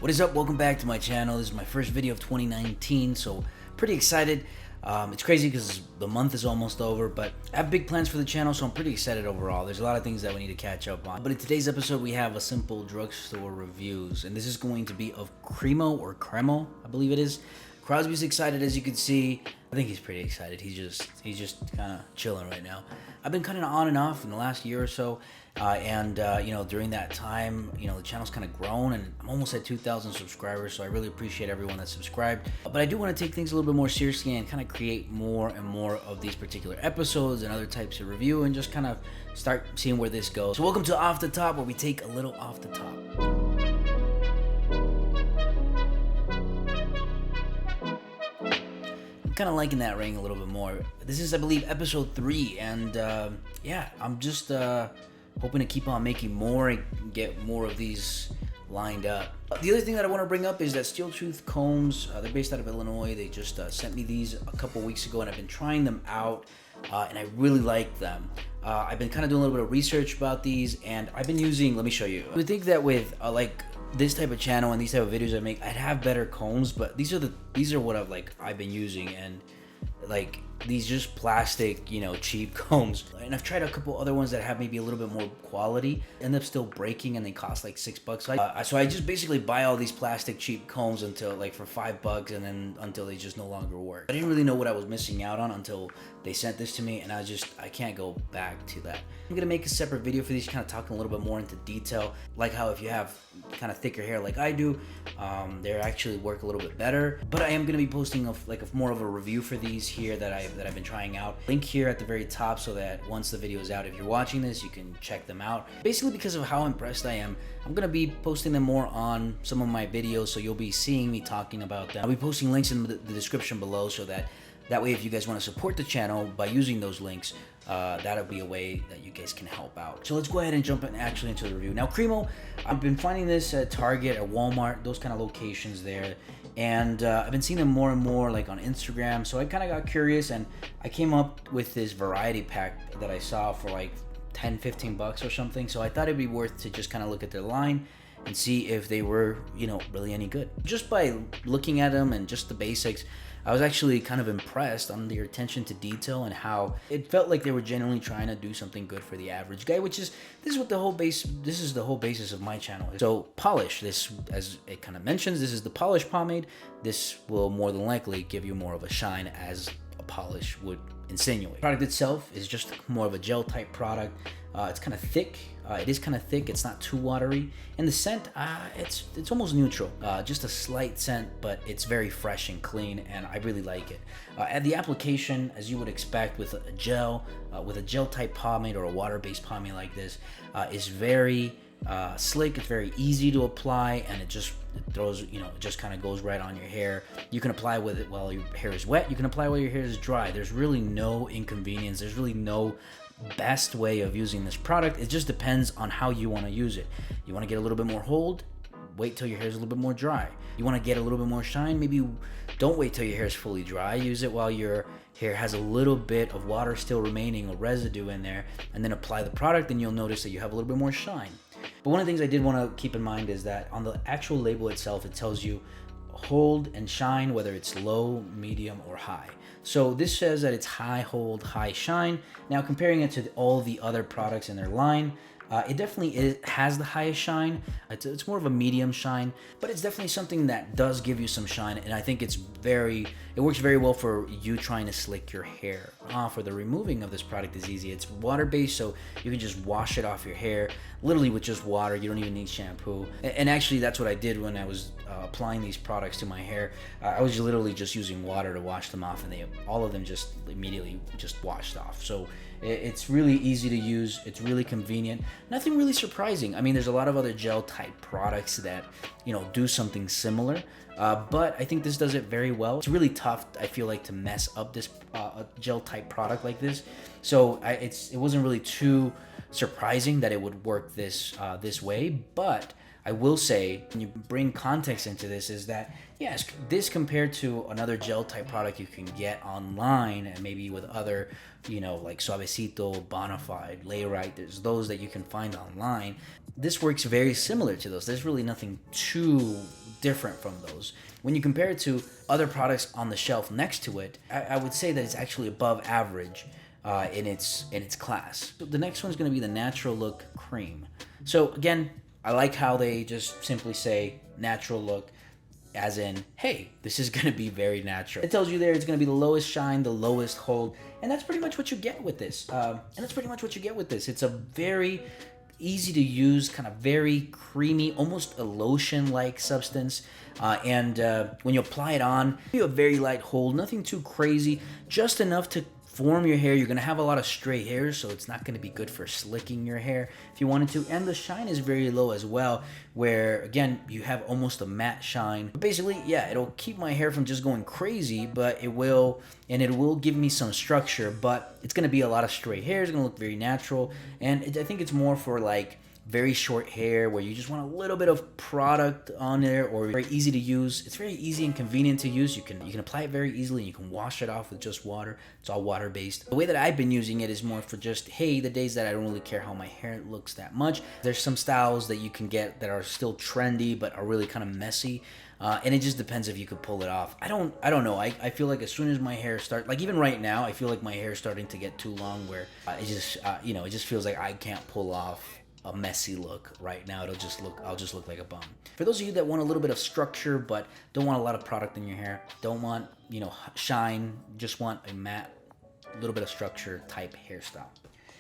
What is up? Welcome back to my channel. This is my first video of 2019, so pretty excited. It's crazy because the month is almost over, but I have big plans for the channel, so I'm pretty excited overall. There's a lot of things that we need to catch up on. But in today's episode, we have a simple drugstore reviews, and this is going to be of Cremo, I believe it is. Crosby's excited, as you can see. I think he's pretty excited. He's just kind of chilling right now. I've been kind of on and off in the last year or so, during that time, the channel's kind of grown, and I'm almost at 2,000 subscribers, so I really appreciate everyone that's subscribed. But I do want to take things a little bit more seriously and kind of create more and more of these particular episodes and other types of review, and just kind of start seeing where this goes. So welcome to Off the Top, where we take a little off the top. Kind of liking that ring a little bit more. This is, I believe, episode 3, and I'm just hoping to keep on making more and get more of these lined up. The other thing that I want to bring up is that Steel Truth combs, they're based out of Illinois. They just sent me these a couple weeks ago, and I've been trying them out, and I really like them. I've been kind of doing a little bit of research about these, and I've been using, let me show you. I would think that with this type of channel and these type of videos I make, I'd have better combs, but these are what I've been using, and these just plastic, cheap combs. And I've tried a couple other ones that have maybe a little bit more quality, end up still breaking, and they cost like $6. So I just basically buy all these plastic cheap combs until for $5, and then until they just no longer work. I didn't really know what I was missing out on until they sent this to me, and I can't go back to that. I'm gonna make a separate video for these, kind of talking a little bit more into detail, like how if you have kind of thicker hair like I do, they actually work a little bit better. But I am gonna be posting more of a review for these here that I've been trying out. Link here at the very top, so that once the video is out, if you're watching this, you can check them out. Basically, because of how impressed I am, I'm gonna be posting them more on some of my videos, so you'll be seeing me talking about them. I'll be posting links in the description below, so that way, if you guys want to support the channel by using those links, that'll be a way that you guys can help out. So let's go ahead and jump into the review. Now, Cremo, I've been finding this at Target, at Walmart, those kind of locations there. And I've been seeing them more and more on Instagram. So I kind of got curious, and I came up with this variety pack that I saw for $10-15 or something. So I thought it'd be worth to just kind of look at their line and see if they were, really any good. Just by looking at them and just the basics, I was actually kind of impressed on their attention to detail and how it felt like they were genuinely trying to do something good for the average guy, this is the whole basis of my channel. So polish, this, as it kind of mentions, this is the polish pomade. This will more than likely give you more of a shine, as a polish would insinuate. The product itself is just more of a gel type product. It's kind of thick. It is kind of thick. It's not too watery. And the scent, it's almost neutral. Just a slight scent, but it's very fresh and clean, and I really like it. And the application, as you would expect with a gel type pomade or a water-based pomade like this, is very slick. It's very easy to apply, and it just throws, it just kind of goes right on your hair. You can apply with it while your hair is wet. You can apply while your hair is dry. There's really no inconvenience. There's really no best way of using this product. It just depends on how you want to use it. You want to get a little bit more hold, wait till your hair is a little bit more dry. You want to get a little bit more shine, maybe don't wait till your hair is fully dry. Use it while your hair has a little bit of water still remaining, or residue in there, and then apply the product, and you'll notice that you have a little bit more shine. But one of the things I did want to keep in mind is that on the actual label itself, it tells you hold and shine, whether it's low, medium, or high. So this says that it's high hold, high shine. Now, comparing it to all the other products in their line, it definitely has the highest shine. It's more of a medium shine, but it's definitely something that does give you some shine, and I think it works very well for you trying to slick your hair. For the removing of this product is easy. It's water-based, so you can just wash it off your hair, literally with just water. You don't even need shampoo. And actually, that's what I did when I was applying these products to my hair. I was literally just using water to wash them off, and all of them just immediately just washed off. So it's really easy to use. It's really convenient. Nothing really surprising. I mean, there's a lot of other gel type products that do something similar, But I think this does it very well. It's really tough, I feel like, to mess up this gel type product like this. So it wasn't really too surprising that it would work this way. But I will say, when you bring context into this, is that yes, this compared to another gel type product you can get online and maybe with other, like Suavecito, Bonafide, Layrite, there's those that you can find online. This works very similar to those. There's really nothing too different from those. When you compare it to other products on the shelf next to it, I would say that it's actually above average in its class. So the next one is going to be the Natural Look Cream. So again, I like how they just simply say natural look, as in, hey, this is going to be very natural. It tells you there it's going to be the lowest shine, the lowest hold, and that's pretty much what you get with this. It's a very easy to use, kind of very creamy, almost a lotion-like substance. And when you apply it on, you have a very light hold, nothing too crazy, just enough to form your hair. You're going to have a lot of stray hairs, so it's not going to be good for slicking your hair if you wanted to. And the shine is very low as well, where again, you have almost a matte shine. But basically, yeah, it'll keep my hair from just going crazy, but it will give me some structure, but it's going to be a lot of stray hairs. It's going to look very natural. And I think it's more for like very short hair where you just want a little bit of product on there, or very easy to use. It's very easy and convenient to use. You can apply it very easily, and you can wash it off with just water. It's all water based. The way that I've been using it is more for just, hey, the days that I don't really care how my hair looks that much. There's some styles that you can get that are still trendy but are really kind of messy. And it just depends if you could pull it off. I don't know. I feel like as soon as my hair starts, like even right now, I feel like my hair is starting to get too long where it just feels like I can't pull off a messy look right now. I'll just look like a bum. For those of you that want a little bit of structure but don't want a lot of product in your hair, don't want shine, just want a matte, little bit of structure type hairstyle.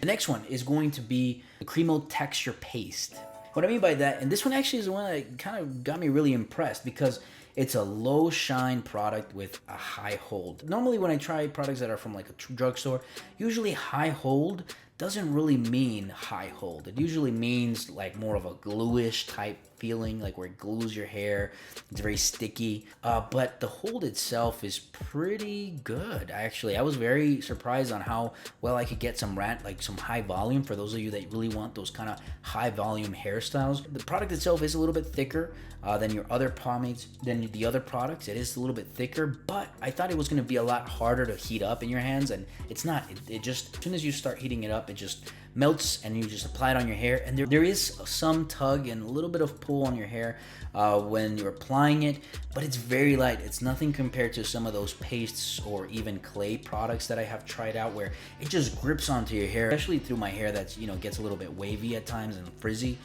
The next one is going to be the Cremo Texture Paste. What I mean by that, and this one actually is the one that kind of got me really impressed because it's a low shine product with a high hold. Normally when I try products that are from like a drugstore, usually high hold doesn't really mean high hold. It usually means like more of a gluish type feeling, like where it glues your hair. It's very sticky, but the hold itself is pretty good. I was very surprised on how well I could get some high volume for those of you that really want those kind of high volume hairstyles. The product itself is a little bit thicker than your other pomades, than the other products. It is a little bit thicker, but I thought it was going to be a lot harder to heat up in your hands, and it's not. It just, as soon as you start heating it up, it just melts and you just apply it on your hair, and there is some tug and a little bit of pull on your hair when you're applying it, but it's very light. It's nothing compared to some of those pastes or even clay products that I have tried out where it just grips onto your hair, especially through my hair that's gets a little bit wavy at times and frizzy.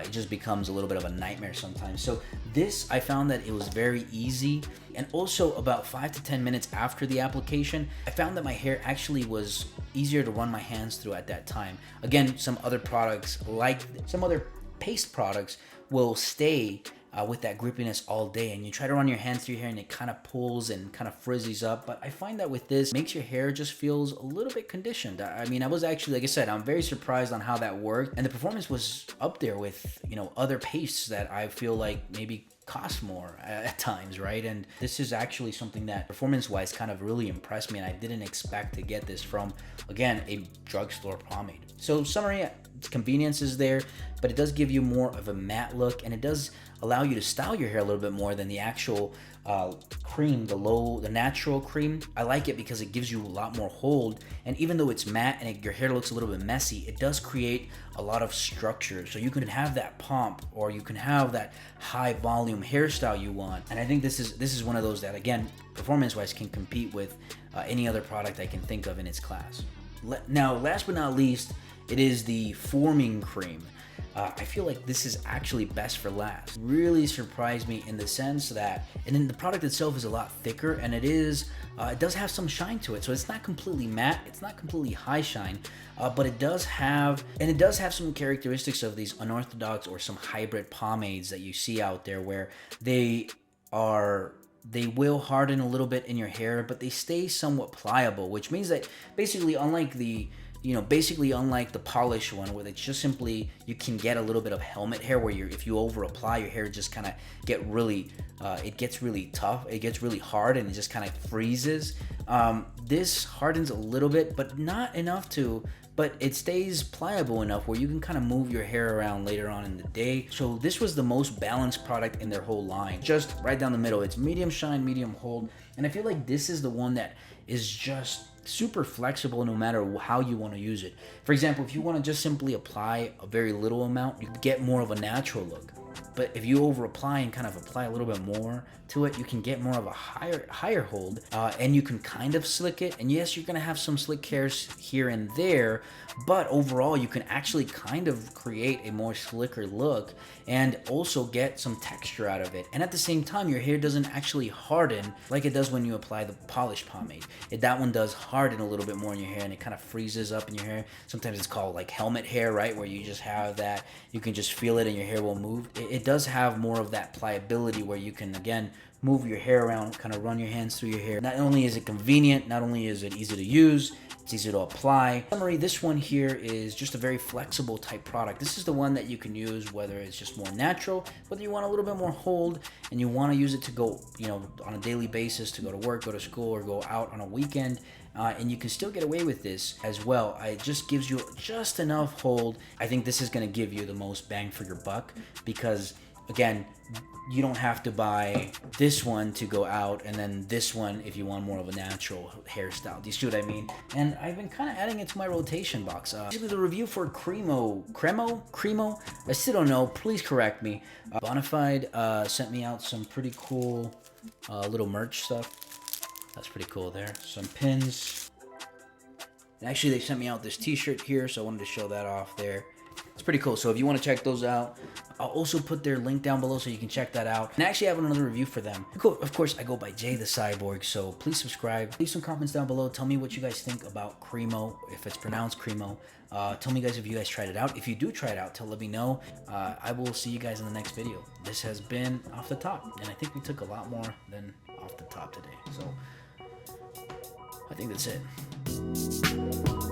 It just becomes a little bit of a nightmare sometimes. So this, I found that it was very easy, and also about 5 to 10 minutes after the application, I found that my hair actually was easier to run my hands through at that time. Again, some other products, like some other paste products, will stay with that grippiness all day, and you try to run your hands through your hair and it kind of pulls and kind of frizzes up. But I find that with this, makes your hair just feels a little bit conditioned. I mean, I was actually, like I said, I'm very surprised on how that worked, and the performance was up there with other pastes that I feel like maybe cost more at times, right? And this is actually something that performance-wise kind of really impressed me, and I didn't expect to get this from, again, a drugstore pomade. So summary, convenience is there, but it does give you more of a matte look, and it does allow you to style your hair a little bit more than the actual cream, the natural cream. I like it because it gives you a lot more hold, and even though it's matte and your hair looks a little bit messy, it does create a lot of structure, so you can have that pomp, or you can have that high volume hairstyle you want. And I think this is one of those that, again, performance wise, can compete with any other product I can think of in its class. Now, last but not least, it is the forming cream. I feel like this is actually best for last. Really surprised me in the sense that, and then the product itself is a lot thicker, and it does have some shine to it. So it's not completely matte, it's not completely high shine, but it does have some characteristics of these unorthodox or some hybrid pomades that you see out there, where they will harden a little bit in your hair, but they stay somewhat pliable, which means that basically, unlike the you know, basically unlike the polish one where it's just simply, you can get a little bit of helmet hair where if you over apply, your hair just kind of get really, it gets really tough, it gets really hard, and it just kind of freezes. This hardens a little bit, but not enough to, but it stays pliable enough where you can kind of move your hair around later on in the day. So this was the most balanced product in their whole line. Just right down the middle. It's medium shine, medium hold. And I feel like this is the one that is just super flexible no matter how you want to use it. For example, if you want to just simply apply a very little amount, you get more of a natural look. But if you over apply and kind of apply a little bit more to it, you can get more of a higher hold, and you can kind of slick it. And yes, you're gonna have some slick hairs here and there, but overall you can actually kind of create a more slicker look and also get some texture out of it. And at the same time, your hair doesn't actually harden like it does when you apply the polish pomade. That one does harden a little bit more in your hair, and it kind of freezes up in your hair. Sometimes it's called like helmet hair, right? Where you just have that, you can just feel it and your hair will move. It does have more of that pliability where you can, again, move your hair around, kind of run your hands through your hair. Not only is it convenient, not only is it easy to use, it's easy to apply. In summary, this one here is just a very flexible type product. This is the one that you can use whether it's just more natural, whether you want a little bit more hold and you want to use it to go, you know, on a daily basis, to go to work, go to school, or go out on a weekend. And you can still get away with this as well. It just gives you just enough hold. I think this is going to give you the most bang for your buck because, again, you don't have to buy this one to go out and then this one if you want more of a natural hairstyle. Do you see what I mean? And I've been kind of adding it to my rotation box. Basically, the review for Cremo. I still don't know. Please correct me. Bonafide sent me out some pretty cool little merch stuff. That's pretty cool there. Some pins. And actually, they sent me out this t-shirt here, so I wanted to show that off there. It's pretty cool. So if you want to check those out, I'll also put their link down below so you can check that out. And I actually have another review for them. Of course, I go by Jay the Cyborg, so please subscribe. Leave some comments down below. Tell me what you guys think about Cremo, if it's pronounced Cremo. Tell me, guys, if you guys tried it out. If you do try it out, let me know. I will see you guys in the next video. This has been Off the Top, and I think we took a lot more than Off the Top today. So I think that's it.